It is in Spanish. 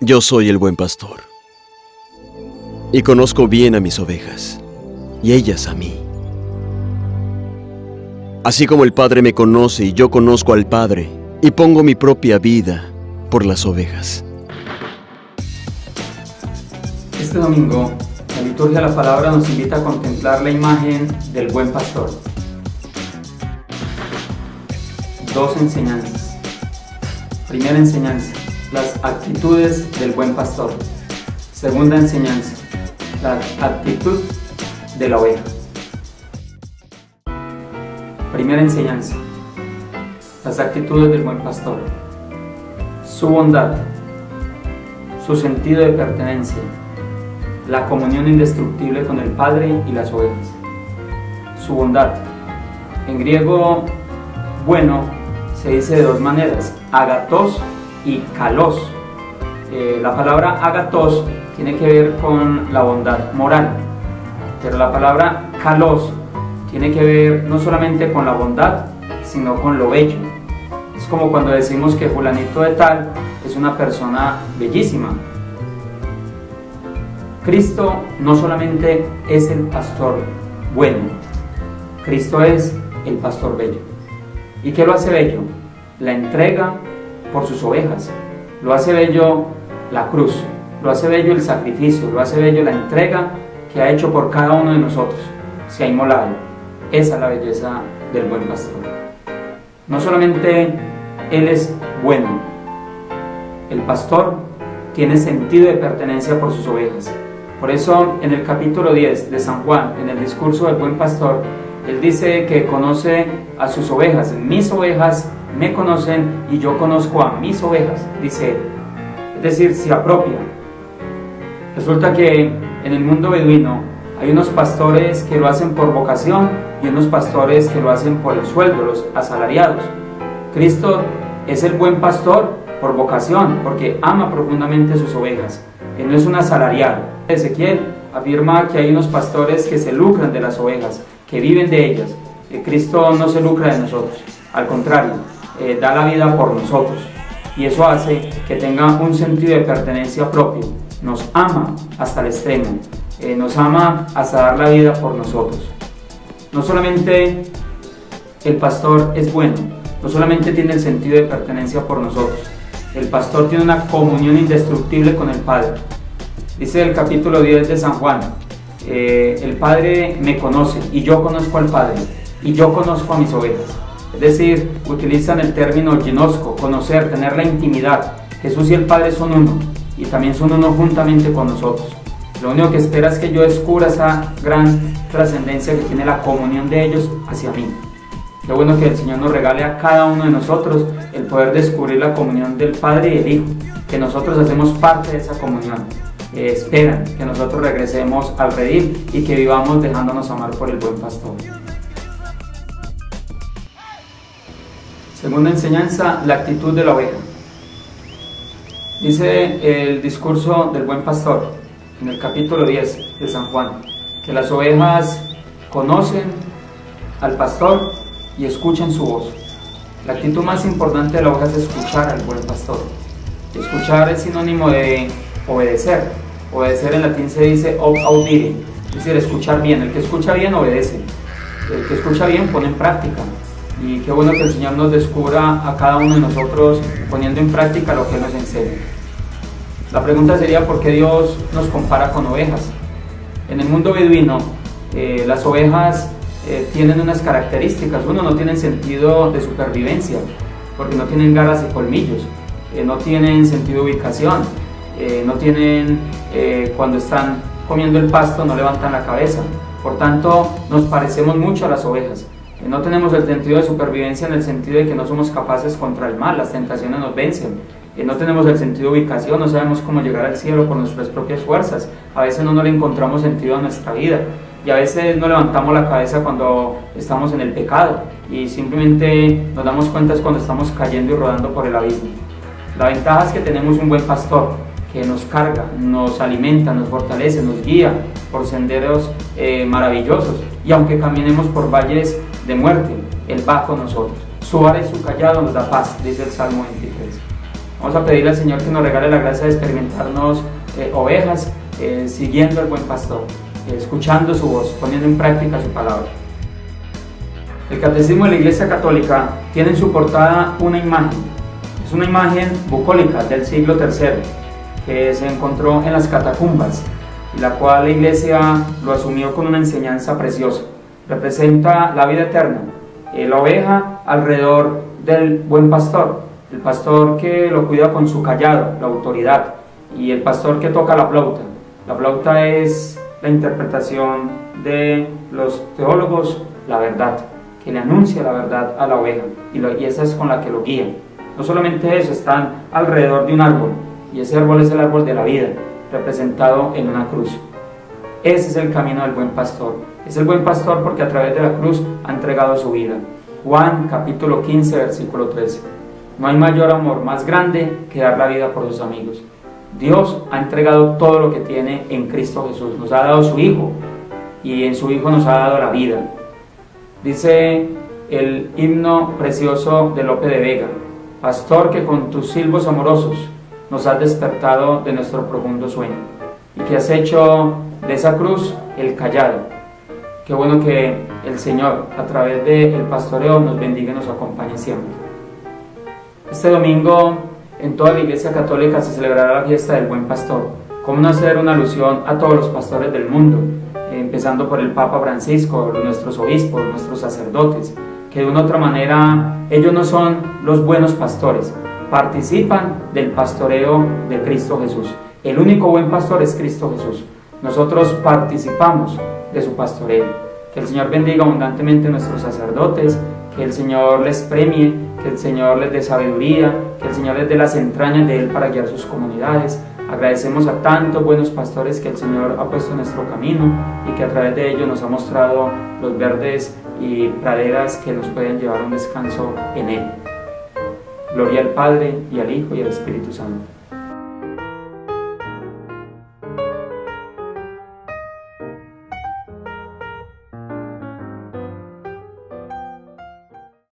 Yo soy el buen pastor, y conozco bien a mis ovejas, y ellas a mí. Así como el Padre me conoce y yo conozco al Padre, y pongo mi propia vida por las ovejas. Este domingo, la liturgia de la palabra nos invita a contemplar la imagen del buen pastor. Dos enseñanzas. Primera enseñanza, las actitudes del buen pastor. Segunda enseñanza, la actitud de la oveja. Primera enseñanza, las actitudes del buen pastor. Su bondad, su sentido de pertenencia, la comunión indestructible con el Padre y las ovejas. Su bondad. En griego, bueno, se dice de dos maneras, agatos y kalos. La palabra agatos tiene que ver con la bondad moral, pero la palabra kalos tiene que ver no solamente con la bondad, sino con lo bello. Es como cuando decimos que fulanito de tal es una persona bellísima. Cristo no solamente es el pastor bueno, Cristo es el pastor bello. ¿Y qué lo hace bello? La entrega por sus ovejas. Lo hace bello la cruz, lo hace bello el sacrificio, lo hace bello la entrega que ha hecho por cada uno de nosotros. Se ha inmolado. Esa es la belleza del buen pastor. No solamente Él es bueno, el pastor tiene sentido de pertenencia por sus ovejas. Por eso en el capítulo 10 de San Juan, en el discurso del buen pastor, Él dice que conoce a sus ovejas. Mis ovejas me conocen y yo conozco a mis ovejas, dice él. Es decir, se apropia. Resulta que en el mundo beduino hay unos pastores que lo hacen por vocación y unos pastores que lo hacen por el sueldo, los asalariados. Cristo es el buen pastor por vocación, porque ama profundamente sus ovejas. Él no es un asalariado. Ezequiel afirma que hay unos pastores que se lucran de las ovejas, que viven de ellas. Cristo no se lucra de nosotros, al contrario, da la vida por nosotros, y eso hace que tenga un sentido de pertenencia propio. Nos ama hasta el extremo, nos ama hasta dar la vida por nosotros. No solamente el pastor es bueno, no solamente tiene el sentido de pertenencia por nosotros, el pastor tiene una comunión indestructible con el Padre. Dice el capítulo 10 de San Juan, el Padre me conoce y yo conozco al Padre y yo conozco a mis ovejas. Es decir, utilizan el término ginosco, conocer, tener la intimidad. Jesús y el Padre son uno y también son uno juntamente con nosotros. Lo único que espera es que yo descubra esa gran trascendencia que tiene la comunión de ellos hacia mí. Qué bueno que el Señor nos regale a cada uno de nosotros el poder descubrir la comunión del Padre y del Hijo, que nosotros hacemos parte de esa comunión. Esperan que nosotros regresemos al redil y que vivamos dejándonos amar por el buen pastor. Segunda enseñanza, la actitud de la oveja. Dice el discurso del buen pastor en el capítulo 10 de San Juan, que las ovejas conocen al pastor y escuchan su voz. La actitud más importante de la oveja es escuchar al buen pastor. Escuchar es sinónimo de obedecer. Obedecer en latín se dice ob audire, es decir, escuchar bien. El que escucha bien obedece, el que escucha bien pone en práctica. Y qué bueno que el Señor nos descubra a cada uno de nosotros poniendo en práctica lo que Él nos enseña. La pregunta sería: ¿por qué Dios nos compara con ovejas? En el mundo beduino, las ovejas tienen unas características. Uno, no tienen sentido de supervivencia, porque no tienen garras y colmillos, no tienen sentido de ubicación, no tienen, cuando están comiendo el pasto no levantan la cabeza. Por tanto, nos parecemos mucho a las ovejas. No tenemos el sentido de supervivencia en el sentido de que no somos capaces contra el mal, las tentaciones nos vencen. No tenemos el sentido de ubicación, no sabemos cómo llegar al cielo por nuestras propias fuerzas. A veces no le encontramos sentido a nuestra vida y a veces no levantamos la cabeza cuando estamos en el pecado y simplemente nos damos cuenta cuando estamos cayendo y rodando por el abismo. La ventaja es que tenemos un buen pastor que nos carga, nos alimenta, nos fortalece, nos guía por senderos maravillosos, y aunque caminemos por valles de muerte, Él va con nosotros. Su vara y su callado nos da paz, dice el Salmo 23. Vamos a pedirle al Señor que nos regale la gracia de experimentarnos ovejas, siguiendo al buen pastor, escuchando su voz, poniendo en práctica su palabra. El Catecismo de la Iglesia Católica tiene en su portada una imagen. Es una imagen bucólica del siglo III que se encontró en las catacumbas, y la cual la Iglesia lo asumió con una enseñanza preciosa. Representa la vida eterna, la oveja alrededor del buen pastor, el pastor que lo cuida con su cayado, la autoridad, y el pastor que toca la flauta. La flauta es la interpretación de los teólogos, la verdad, que le anuncia la verdad a la oveja, y esa es con la que lo guía. No solamente eso, están alrededor de un árbol, y ese árbol es el árbol de la vida, representado en una cruz. Ese es el camino del buen pastor. Es el buen pastor porque a través de la cruz ha entregado su vida. Juan capítulo 15, versículo 13. No hay mayor amor más grande que dar la vida por sus amigos. Dios ha entregado todo lo que tiene en Cristo Jesús. Nos ha dado su Hijo, y en su Hijo nos ha dado la vida. Dice el himno precioso de Lope de Vega: pastor, que con tus silbos amorosos nos has despertado de nuestro profundo sueño, y que has hecho de esa cruz el cayado. Qué bueno que el Señor, a través del pastoreo, nos bendiga y nos acompañe siempre. Este domingo, en toda la Iglesia Católica se celebrará la fiesta del Buen Pastor. ¿Cómo no hacer una alusión a todos los pastores del mundo? Empezando por el Papa Francisco, nuestros obispos, nuestros sacerdotes, que de una u otra manera ellos no son los buenos pastores, participan del pastoreo de Cristo Jesús. El único buen pastor es Cristo Jesús. Nosotros participamos de su pastoreo. Que el Señor bendiga abundantemente a nuestros sacerdotes, que el Señor les premie, que el Señor les dé sabiduría, que el Señor les dé las entrañas de Él para guiar sus comunidades. Agradecemos a tantos buenos pastores que el Señor ha puesto en nuestro camino, y que a través de ellos nos ha mostrado los verdes y praderas que nos pueden llevar a un descanso en Él. Gloria al Padre, y al Hijo, y al Espíritu Santo.